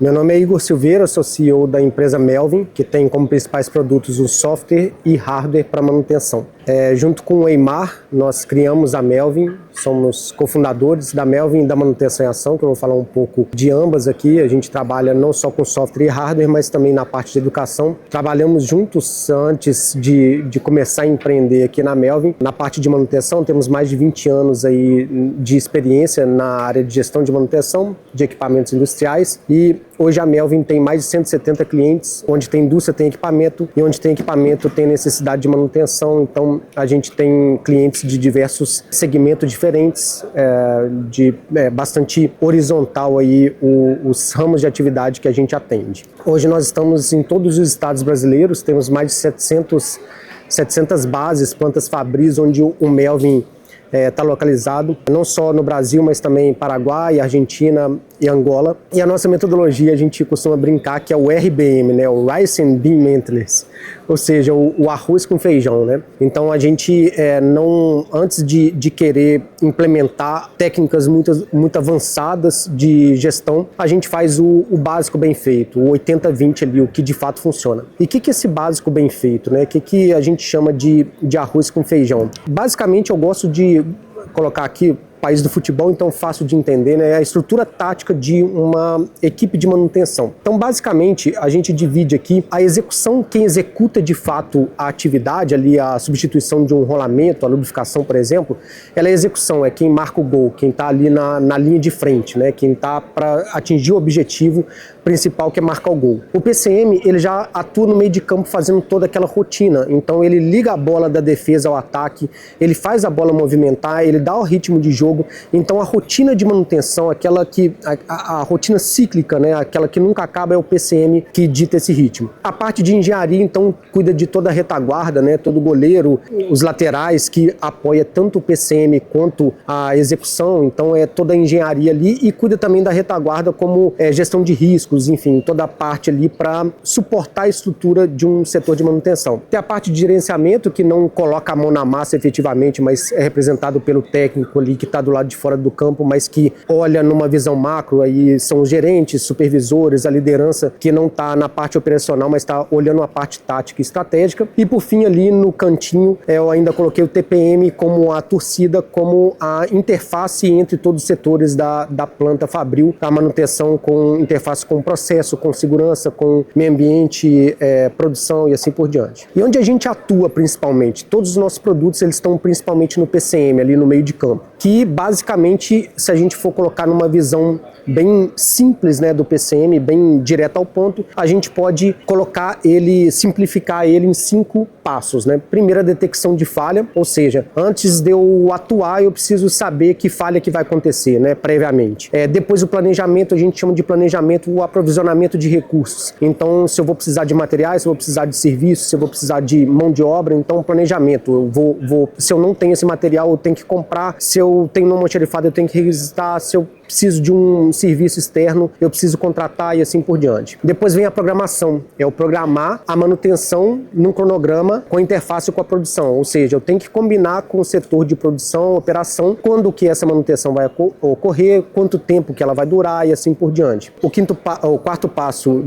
Meu nome é Igor Silveira, sou CEO da empresa Melvin, que tem como principais produtos o software e hardware para manutenção. Junto com o Eymar, nós criamos a Melvin, somos cofundadores da Melvin e da Manutenção em Ação, que eu vou falar um pouco de ambas aqui. A gente trabalha não só com software e hardware, mas também na parte de educação. Trabalhamos juntos antes de começar a empreender aqui na Melvin. Na parte de manutenção, temos mais de 20 anos aí de experiência na área de gestão de manutenção de equipamentos industriais e hoje a Melvin tem mais de 170 clientes, onde tem indústria tem equipamento e onde tem equipamento tem necessidade de manutenção. Então a gente tem clientes de diversos segmentos diferentes, bastante horizontal aí os ramos de atividade que a gente atende. Hoje nós estamos em todos os estados brasileiros, temos mais de 700 bases, plantas fabris, onde o Melvin está localizado, não só no Brasil, mas também em Paraguai, Argentina e Angola. E a nossa metodologia, a gente costuma brincar que é o RBM, né? O Rice and Bean Maintenance, ou seja, o arroz com feijão, né? Então a gente antes de querer implementar técnicas muito avançadas de gestão, a gente faz o básico bem feito, o 80-20 ali, o que de fato funciona. E o que é esse básico bem feito, né? O que a gente chama de arroz com feijão? Basicamente eu gosto de colocar aqui país do futebol, então fácil de entender, né? É a estrutura tática de uma equipe de manutenção. Então, basicamente, a gente divide aqui a execução, quem executa de fato a atividade, ali a substituição de um rolamento, a lubrificação, por exemplo, ela é a execução, é quem marca o gol, quem está ali na linha de frente, né? Quem está para atingir o objetivo principal, que é marcar o gol. O PCM, ele já atua no meio de campo fazendo toda aquela rotina, então ele liga a bola da defesa ao ataque, ele faz a bola movimentar, ele dá o ritmo de jogo. Então a rotina de manutenção, aquela que a rotina cíclica, né, aquela que nunca acaba, é o PCM que dita esse ritmo. A parte de engenharia, então, cuida de toda a retaguarda, né, todo o goleiro, os laterais, que apoia tanto o PCM quanto a execução, então é toda a engenharia ali, e cuida também da retaguarda como gestão de riscos, enfim, toda a parte ali para suportar a estrutura de um setor de manutenção. Tem a parte de gerenciamento, que não coloca a mão na massa efetivamente, mas é representado pelo técnico ali que está do lado de fora do campo, mas que olha numa visão macro, aí são os gerentes, supervisores, a liderança que não está na parte operacional, mas está olhando a parte tática e estratégica. E por fim, ali no cantinho, eu ainda coloquei o TPM como a torcida, como a interface entre todos os setores da planta fabril, a manutenção com interface com processo, com segurança, com meio ambiente, produção e assim por diante. E onde a gente atua principalmente? Todos os nossos produtos, eles estão principalmente no PCM, ali no meio de campo, que basicamente, se a gente for colocar numa visão bem simples, né, do PCM, bem direto ao ponto, a gente pode simplificar ele em 5 passos, né? Primeiro, a detecção de falha, ou seja, antes de eu atuar, eu preciso saber que falha que vai acontecer, né, previamente. Depois o planejamento, a gente chama de planejamento o aprovisionamento de recursos. Então, se eu vou precisar de materiais, se eu vou precisar de serviços, se eu vou precisar de mão de obra, então planejamento. Se eu não tenho esse material, eu tenho que comprar. Se eu tenho uma almoxarifada, eu tenho que requisitar. Se eu preciso de um serviço externo, eu preciso contratar e assim por diante. Depois vem a programação, é o programar a manutenção num cronograma com interface com a produção, ou seja, eu tenho que combinar com o setor de produção, operação, quando que essa manutenção vai ocorrer, quanto tempo que ela vai durar e assim por diante. O quarto passo,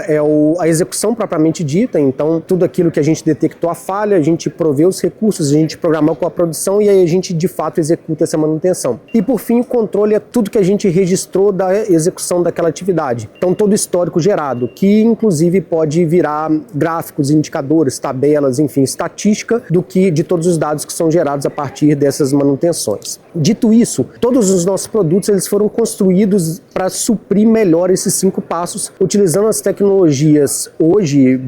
é a execução propriamente dita, então tudo aquilo que a gente detectou a falha, a gente provê os recursos, a gente programa com a produção e aí a gente de fato executa essa manutenção. E por fim, o controle é tudo que a gente registrou da execução daquela atividade. Então todo o histórico gerado, que inclusive pode virar gráficos, indicadores, tabelas, enfim, estatística de todos os dados que são gerados a partir dessas manutenções. Dito isso, todos os nossos produtos eles foram construídos para suprir melhor esses 5 passos, utilizando as tecnologias hoje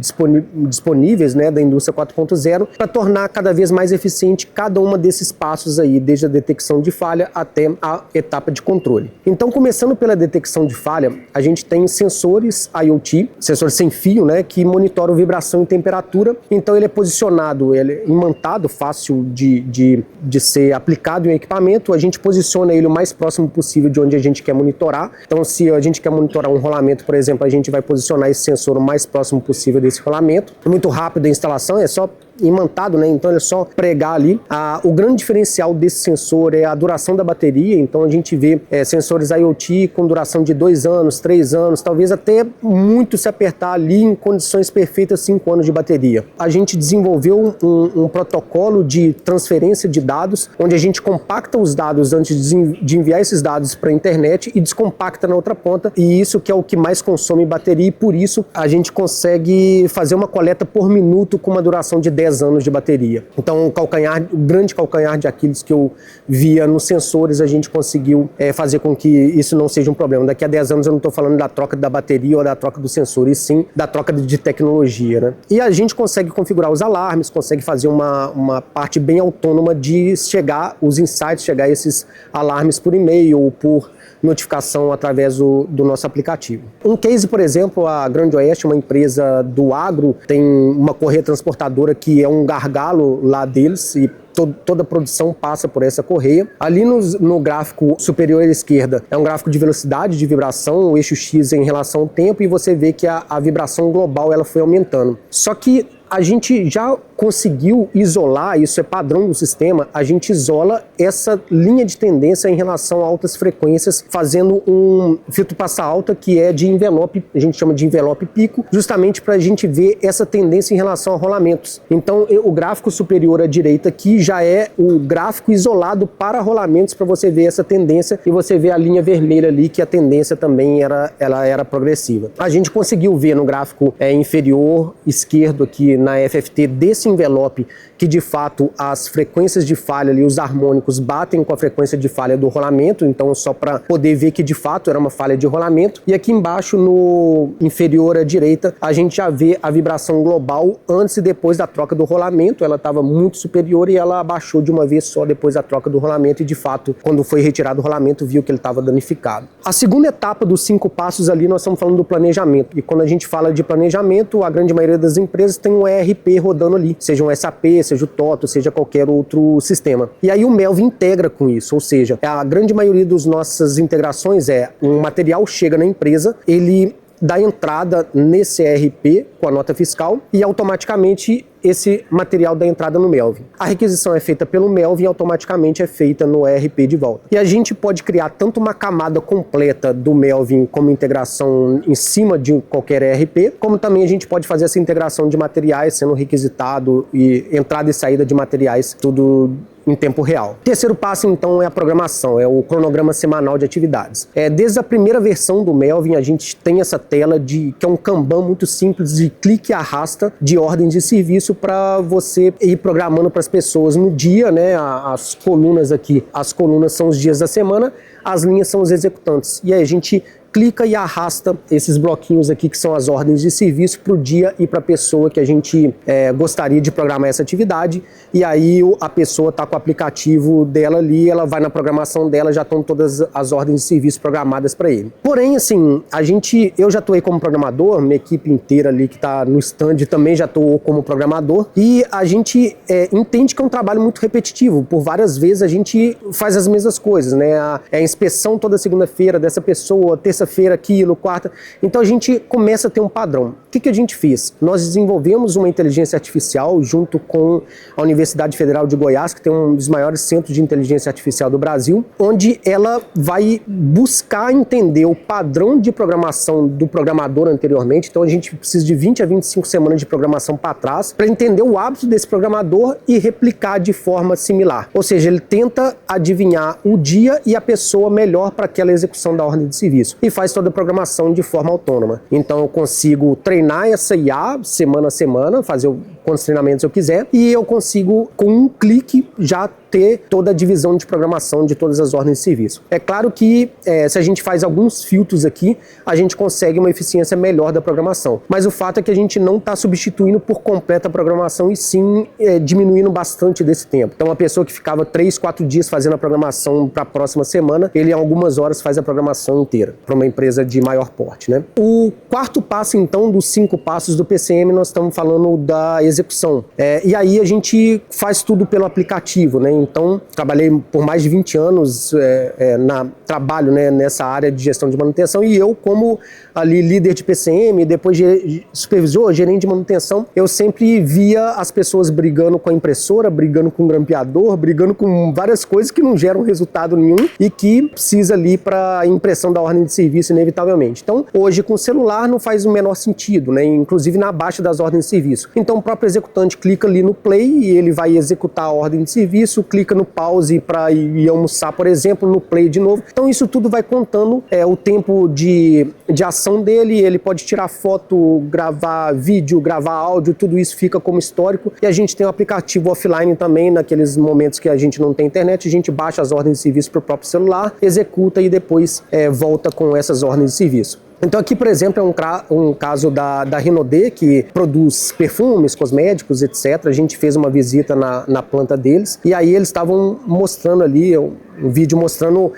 disponíveis, né, da indústria 4.0, para tornar cada vez mais eficiente cada uma desses passos aí, desde a detecção de falha até a etapa de controle. Então, começando pela detecção de falha, a gente tem sensores IoT, sensores sem fio, né, que monitoram vibração e temperatura. Então, ele é posicionado, ele é imantado, fácil de ser aplicado em um equipamento. A gente posiciona ele o mais próximo possível de onde a gente quer monitorar. Então, se a gente quer monitorar um rolamento, por exemplo, a gente vai posicionar esse sensor o mais próximo possível desse rolamento. É muito rápido a instalação, é só imantado, né? Então ele é só pregar ali. O grande diferencial desse sensor é a duração da bateria, então a gente vê sensores IoT com duração de 2 anos, 3 anos, talvez até muito se apertar ali em condições perfeitas 5 anos de bateria. A gente desenvolveu um protocolo de transferência de dados, onde a gente compacta os dados antes de enviar esses dados para a internet e descompacta na outra ponta, e isso que é o que mais consome bateria, e por isso a gente consegue fazer uma coleta por minuto com uma duração de 10 anos de bateria. Então o grande calcanhar de Aquiles que eu via nos sensores, a gente conseguiu fazer com que isso não seja um problema. Daqui a 10 anos eu não estou falando da troca da bateria ou da troca do sensor, e sim da troca de tecnologia, né? E a gente consegue configurar os alarmes, consegue fazer uma parte bem autônoma de chegar os insights, chegar esses alarmes por e-mail ou por notificação através do nosso aplicativo. Um case, por exemplo, a Grande Oeste, uma empresa do agro, tem uma correia transportadora que é um gargalo lá deles, e toda a produção passa por essa correia. Ali no gráfico superior à esquerda é um gráfico de velocidade de vibração, o eixo X em relação ao tempo, e você vê que a vibração global ela foi aumentando. Só que a gente já conseguiu isolar, isso é padrão do sistema, a gente isola essa linha de tendência em relação a altas frequências, fazendo um filtro passa alta que é de envelope, a gente chama de envelope pico, justamente para a gente ver essa tendência em relação a rolamentos. Então o gráfico superior à direita aqui já é o gráfico isolado para rolamentos, para você ver essa tendência, e você vê a linha vermelha ali que a tendência também ela era progressiva. A gente conseguiu ver no gráfico inferior esquerdo aqui na FFT desse envelope que de fato as frequências de falha ali, os harmônicos batem com a frequência de falha do rolamento, então só para poder ver que de fato era uma falha de rolamento. E aqui embaixo no inferior à direita a gente já vê a vibração global antes e depois da troca do rolamento, ela estava muito superior e ela abaixou de uma vez só depois da troca do rolamento, e de fato quando foi retirado o rolamento viu que ele estava danificado. A segunda etapa dos 5 passos ali nós estamos falando do planejamento, e quando a gente fala de planejamento, a grande maioria das empresas tem um ERP rodando ali, seja um SAP, seja o TOTO, seja qualquer outro sistema. E aí o Melvin integra com isso, ou seja, a grande maioria das nossas integrações um material chega na empresa, ele dá entrada nesse ERP com a nota fiscal e automaticamente esse material dá entrada no Melvin. A requisição é feita pelo Melvin e automaticamente é feita no ERP de volta. E a gente pode criar tanto uma camada completa do Melvin como integração em cima de qualquer ERP, como também a gente pode fazer essa integração de materiais sendo requisitado e entrada e saída de materiais, tudo em tempo real. O terceiro passo, então, é a programação, é o cronograma semanal de atividades. Desde a primeira versão do Melvin, a gente tem essa tela que é um Kanban muito simples de clique e arrasta de ordens de serviço para você ir programando para as pessoas no dia, né? As colunas aqui, as colunas são os dias da semana, as linhas são os executantes. E aí a gente clica e arrasta esses bloquinhos aqui que são as ordens de serviço para o dia e para a pessoa que a gente gostaria de programar essa atividade, e aí a pessoa está com o aplicativo dela ali, ela vai na programação dela, já estão todas as ordens de serviço programadas para ele. Porém, assim, eu já atuei como programador, minha equipe inteira ali que está no stand também já atuou como programador, e a gente entende que é um trabalho muito repetitivo, por várias vezes a gente faz as mesmas coisas, né? A inspeção toda segunda-feira dessa pessoa, terça-feira aquilo, quarta. Então a gente começa a ter um padrão. O que a gente fez? Nós desenvolvemos uma inteligência artificial junto com a Universidade Federal de Goiás, que tem um dos maiores centros de inteligência artificial do Brasil, onde ela vai buscar entender o padrão de programação do programador anteriormente. Então a gente precisa de 20 a 25 semanas de programação para trás para entender o hábito desse programador e replicar de forma similar. Ou seja, ele tenta adivinhar o dia e a pessoa melhor para aquela execução da ordem de serviço, e faz toda a programação de forma autônoma. Então eu consigo treinar essa IA semana a semana, fazer quantos treinamentos eu quiser, e eu consigo com um clique já ter toda a divisão de programação de todas as ordens de serviço. É claro que se a gente faz alguns filtros aqui, a gente consegue uma eficiência melhor da programação, mas o fato é que a gente não está substituindo por completa a programação, e sim diminuindo bastante desse tempo. Então a pessoa que ficava 3, 4 dias fazendo a programação para a próxima semana, ele em algumas horas faz a programação inteira, para uma empresa de maior porte, né? O quarto passo, então, dos 5 passos do PCM, nós estamos falando da execução. E aí a gente faz tudo pelo aplicativo, né? Então, trabalhei por mais de 20 anos trabalho, né, nessa área de gestão de manutenção, e eu, como ali líder de PCM, depois supervisor, gerente de manutenção, eu sempre via as pessoas brigando com a impressora, brigando com o grampeador, brigando com várias coisas que não geram resultado nenhum e que precisa ali para a impressão da ordem de serviço, inevitavelmente. Então, hoje, com o celular, não faz o menor sentido, né? Inclusive na baixa das ordens de serviço. Então, o próprio executante clica ali no play e ele vai executar a ordem de serviço, clica no pause para ir almoçar, por exemplo, no play de novo. Então, isso tudo vai contando o tempo de ação dele, ele pode tirar foto, gravar vídeo, gravar áudio, tudo isso fica como histórico. E a gente tem um aplicativo offline também, naqueles momentos que a gente não tem internet, a gente baixa as ordens de serviço para o próprio celular, executa e depois volta com essas ordens de serviço. Então aqui, por exemplo, é um caso da Renaudet, que produz perfumes, cosméticos, etc. A gente fez uma visita na planta deles e aí eles estavam mostrando ali um vídeo mostrando,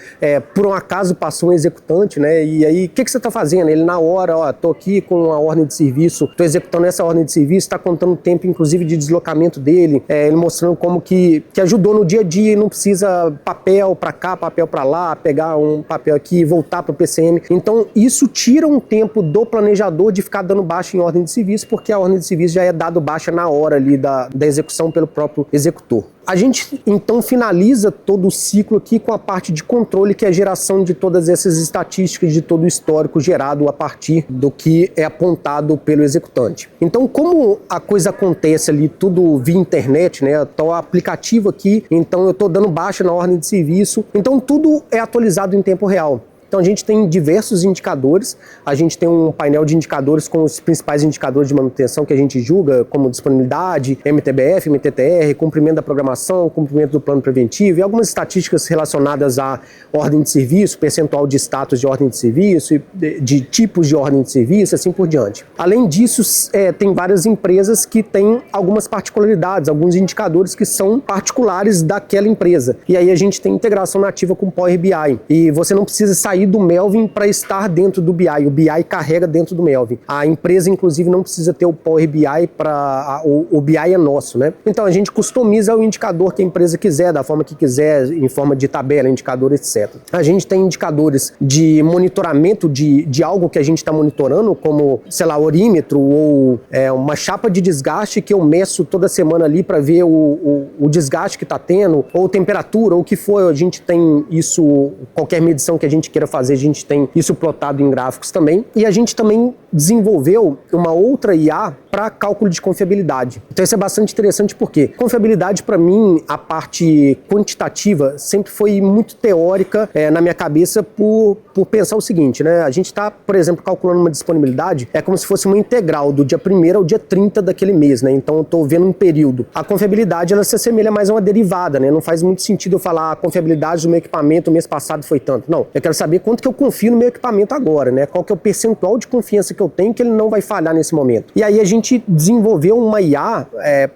por um acaso passou um executante, né? E aí, o que você está fazendo? Ele na hora, tô aqui com a ordem de serviço, tô executando essa ordem de serviço, está contando o tempo, inclusive, de deslocamento dele, ele mostrando como que ajudou no dia a dia, não precisa papel para cá, papel para lá, pegar um papel aqui e voltar para o PCM. Então, isso tira um tempo do planejador de ficar dando baixa em ordem de serviço, porque a ordem de serviço já é dado baixa na hora ali da execução pelo próprio executor. A gente, então, finaliza todo o ciclo aqui com a parte de controle, que é a geração de todas essas estatísticas, de todo o histórico gerado a partir do que é apontado pelo executante. Então, como a coisa acontece ali tudo via internet, né? Tá o aplicativo aqui, então eu estou dando baixa na ordem de serviço, então tudo é atualizado em tempo real. Então a gente tem diversos indicadores, a gente tem um painel de indicadores com os principais indicadores de manutenção que a gente julga, como disponibilidade, MTBF, MTTR, cumprimento da programação, cumprimento do plano preventivo e algumas estatísticas relacionadas à ordem de serviço, percentual de status de ordem de serviço, de tipos de ordem de serviço, assim por diante. Além disso, tem várias empresas que têm algumas particularidades, alguns indicadores que são particulares daquela empresa. E aí a gente tem integração nativa com o Power BI. E você não precisa sair do Melvin para estar dentro do BI. O BI carrega dentro do Melvin. A empresa, inclusive, não precisa ter o Power BI para... O BI é nosso, né? Então, a gente customiza o indicador que a empresa quiser, da forma que quiser, em forma de tabela, indicador, etc. A gente tem indicadores de monitoramento de algo que a gente está monitorando, como, sei lá, orímetro ou uma chapa de desgaste que eu meço toda semana ali para ver o desgaste que está tendo, ou temperatura, ou o que for. A gente tem isso, qualquer medição que a gente queira fazer, a gente tem isso plotado em gráficos também. E a gente também desenvolveu uma outra IA para cálculo de confiabilidade. Então isso é bastante interessante porque confiabilidade, para mim, a parte quantitativa sempre foi muito teórica na minha cabeça por pensar o seguinte, né? A gente está, por exemplo, calculando uma disponibilidade, é como se fosse uma integral do dia 1º ao dia 30 daquele mês, né? Então eu estou vendo um período. A confiabilidade, ela se assemelha mais a uma derivada, né? Não faz muito sentido eu falar a confiabilidade do meu equipamento o mês passado foi tanto. Não, eu quero saber quanto que eu confio no meu equipamento agora, né? Qual que é o percentual de confiança que eu tenho que ele não vai falhar nesse momento. E aí a gente desenvolveu uma IA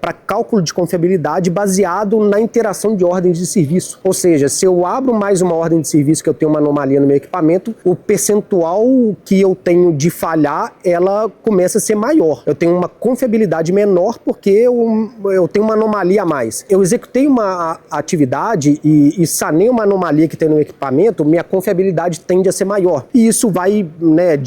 para cálculo de confiabilidade baseado na interação de ordens de serviço. Ou seja, se eu abro mais uma ordem de serviço que eu tenho uma anomalia no meu equipamento, o percentual que eu tenho de falhar, ela começa a ser maior. Eu tenho uma confiabilidade menor porque eu tenho uma anomalia a mais. Eu executei uma atividade e sanei uma anomalia que tem no equipamento, minha confiabilidade tende a ser maior. E isso vai, né,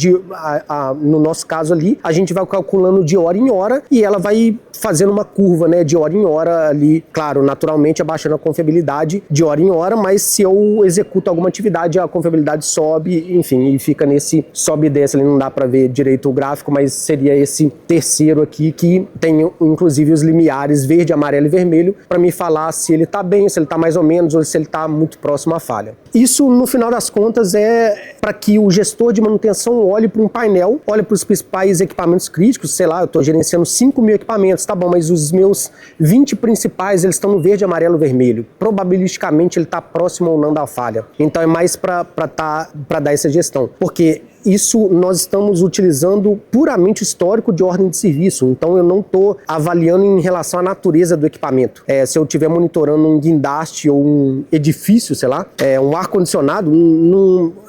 no nosso caso ali, a gente vai calculando de hora em hora e ela vai fazendo uma curva, né, de hora em hora ali, claro, naturalmente abaixando a confiabilidade de hora em hora, mas se eu executo alguma atividade, a confiabilidade sobe, enfim, e fica nesse sobe e desce ali, não dá para ver direito o gráfico, mas seria esse terceiro aqui que tem, inclusive, os limiares verde, amarelo e vermelho para me falar se ele tá bem, se ele tá mais ou menos ou se ele tá muito próximo à falha. Isso, no final das contas, é para que o gestor de manutenção olhe para um painel, olhe para os principais equipamentos críticos, sei lá, eu estou gerenciando 5.000 equipamentos, tá bom, mas os meus 20 principais, eles estão no verde, amarelo, vermelho. Probabilisticamente ele está próximo ou não da falha. Então é mais para dar essa gestão. Porque isso nós estamos utilizando puramente o histórico de ordem de serviço, então eu não estou avaliando em relação à natureza do equipamento. Se eu estiver monitorando um guindaste ou um edifício, sei lá, um ar-condicionado,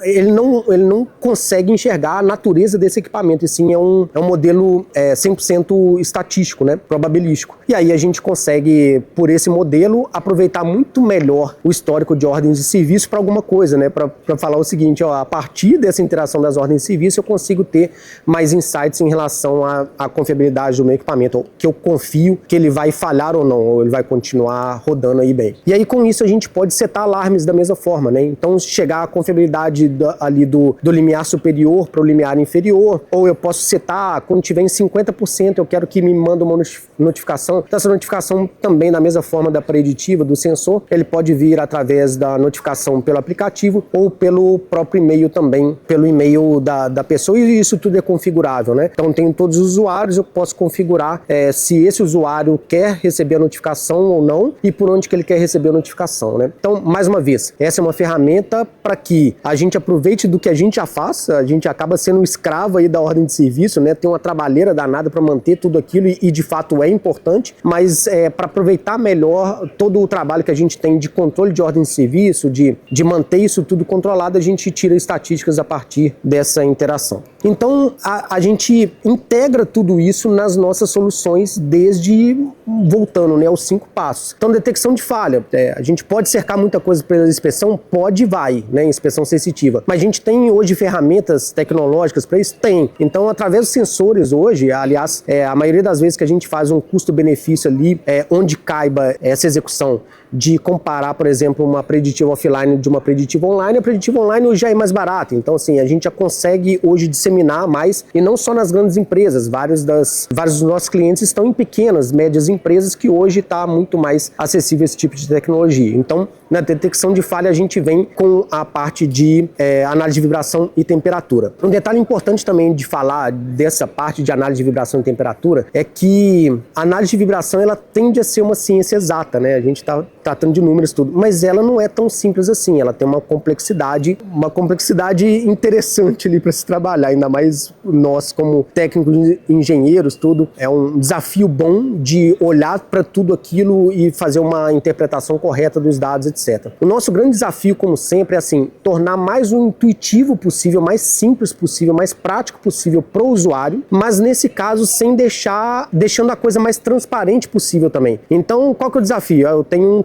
ele não consegue enxergar a natureza desse equipamento, e sim é um modelo 100% estatístico, né, probabilístico. E aí a gente consegue, por esse modelo, aproveitar muito melhor o histórico de ordens de serviço para alguma coisa, né, para falar o seguinte, a partir dessa interação das ordens de serviço eu consigo ter mais insights em relação à confiabilidade do meu equipamento, que eu confio que ele vai falhar ou não, ou ele vai continuar rodando aí bem. E aí com isso a gente pode setar alarmes da mesma forma, né? Então chegar a confiabilidade ali do limiar superior para o limiar inferior, ou eu posso setar quando tiver em 50%, eu quero que me mande uma notificação. Então, essa notificação também da mesma forma da preditiva do sensor, ele pode vir através da notificação pelo aplicativo ou pelo próprio e-mail também, pelo e-mail da pessoa, e isso tudo é configurável, né? Então tem todos os usuários, eu posso configurar se esse usuário quer receber a notificação ou não e por onde que ele quer receber a notificação, né? Então, mais uma vez, essa é uma ferramenta para que a gente aproveite do que a gente já faz, a gente acaba sendo um escravo aí da ordem de serviço, né? Tem uma trabalheira danada para manter tudo aquilo e de fato é importante, mas para aproveitar melhor todo o trabalho que a gente tem de controle de ordem de serviço, de manter isso tudo controlado, a gente tira estatísticas a partir dessa interação. Então, a gente integra tudo isso nas nossas soluções voltando, né, aos 5 passos. Então, detecção de falha. A gente pode cercar muita coisa pela inspeção? Pode e vai, né, inspeção sensitiva. Mas a gente tem hoje ferramentas tecnológicas para isso? Tem. Então, através dos sensores hoje, aliás, a maioria das vezes que a gente faz um custo-benefício ali, onde caiba essa execução, de comparar, por exemplo, uma preditiva offline de uma preditiva online, a preditiva online hoje já é mais barata. Então, assim, a gente já consegue hoje disseminar mais, e não só nas grandes empresas, vários dos nossos clientes estão em pequenas, médias empresas que hoje está muito mais acessível esse tipo de tecnologia. Então, na detecção de falha, a gente vem com a parte de análise de vibração e temperatura. Um detalhe importante também de falar dessa parte de análise de vibração e temperatura é que a análise de vibração, ela tende a ser uma ciência exata, né? A gente está tratando de números tudo, mas ela não é tão simples assim, ela tem uma complexidade interessante ali para se trabalhar, ainda mais nós como técnicos, engenheiros, tudo, é um desafio bom de olhar para tudo aquilo e fazer uma interpretação correta dos dados, etc. O nosso grande desafio, como sempre, é assim, tornar mais intuitivo possível, mais simples possível, mais prático possível para o usuário, mas nesse caso sem deixando a coisa mais transparente possível também. Então, qual que é o desafio? Eu tenho um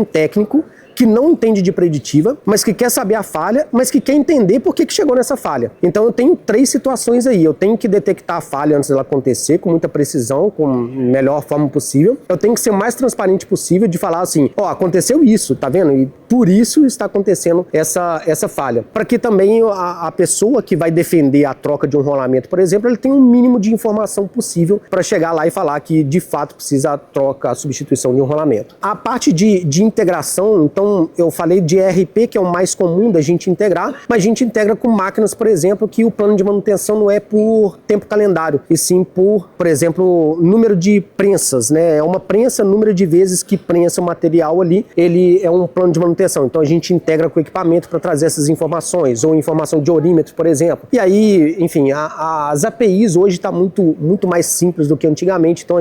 técnico que não entende de preditiva, mas que quer saber a falha, mas que quer entender por que chegou nessa falha. Então eu tenho 3 situações aí. Eu tenho que detectar a falha antes dela acontecer, com muita precisão, com a melhor forma possível. Eu tenho que ser o mais transparente possível de falar assim, aconteceu isso, tá vendo? E por isso está acontecendo essa falha. Para que também a pessoa que vai defender a troca de um rolamento, por exemplo, ele tenha um mínimo de informação possível para chegar lá e falar que de fato precisa a troca, a substituição de um rolamento. A parte de integração, então, eu falei de ERP, que é o mais comum da gente integrar, mas a gente integra com máquinas, por exemplo, que o plano de manutenção não é por tempo calendário, e sim por exemplo, número de prensas, né? É uma prensa, número de vezes que prensa o material ali, ele é um plano de manutenção. Então a gente integra com o equipamento para trazer essas informações, ou informação de orímetro, por exemplo. E aí, enfim, as APIs hoje está muito mais simples do que antigamente, então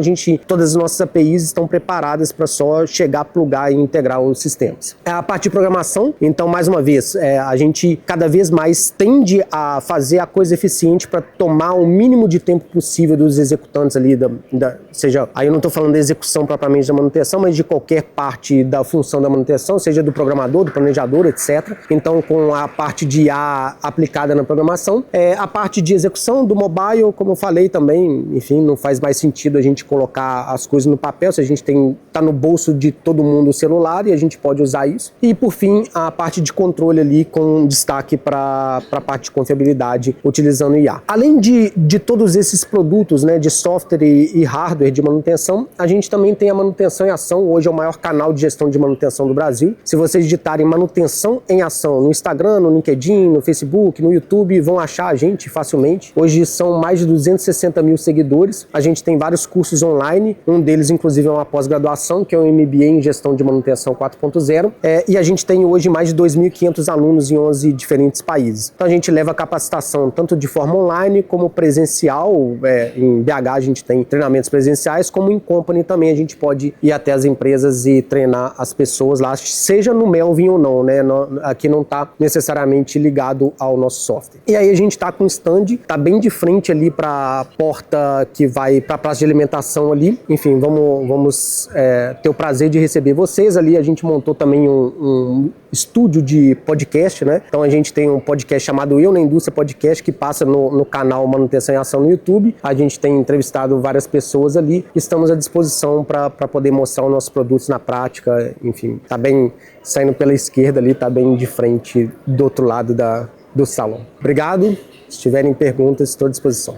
todas as nossas APIs estão preparadas para só chegar, plugar e integrar os sistemas. A parte de programação, então, mais uma vez, a gente cada vez mais tende a fazer a coisa eficiente para tomar o mínimo de tempo possível dos executantes ali, seja, aí eu não estou falando da execução propriamente da manutenção, mas de qualquer parte da função da manutenção, seja do programador, do planejador, etc. Então, com a parte de IA aplicada na programação, a parte de execução do mobile, como eu falei também, enfim, não faz mais sentido a gente colocar as coisas no papel, se a gente tá no bolso de todo mundo o celular e a gente pode usar isso. E, por fim, a parte de controle ali com destaque para a parte de confiabilidade utilizando IA. Além de todos esses produtos, né, de software e hardware de manutenção, a gente também tem a manutenção em ação. Hoje é o maior canal de gestão de manutenção do Brasil. Se você vocês digitarem Manutenção em Ação no Instagram, no LinkedIn, no Facebook, no YouTube, vão achar a gente facilmente. Hoje são mais de 260 mil seguidores. A gente tem vários cursos online, um deles inclusive é uma pós-graduação, que é um MBA em Gestão de Manutenção 4.0, e a gente tem hoje mais de 2.500 alunos em 11 diferentes países. Então a gente leva capacitação tanto de forma online como presencial, em BH a gente tem treinamentos presenciais, como em company também a gente pode ir até as empresas e treinar as pessoas lá, seja no Melvin ou não, né? Aqui não está necessariamente ligado ao nosso software. E aí a gente está com o stand, está bem de frente ali para a porta que vai para a praça de alimentação ali. Enfim, vamos ter o prazer de receber vocês ali. A gente montou também um estúdio de podcast, né? Então a gente tem um podcast chamado Eu na Indústria Podcast, que passa no canal Manutenção em Ação no YouTube. A gente tem entrevistado várias pessoas ali. Estamos à disposição para poder mostrar os nossos produtos na prática. Enfim, tá bem saindo pela esquerda ali, tá bem de frente do outro lado do salão. Obrigado. Se tiverem perguntas, estou à disposição.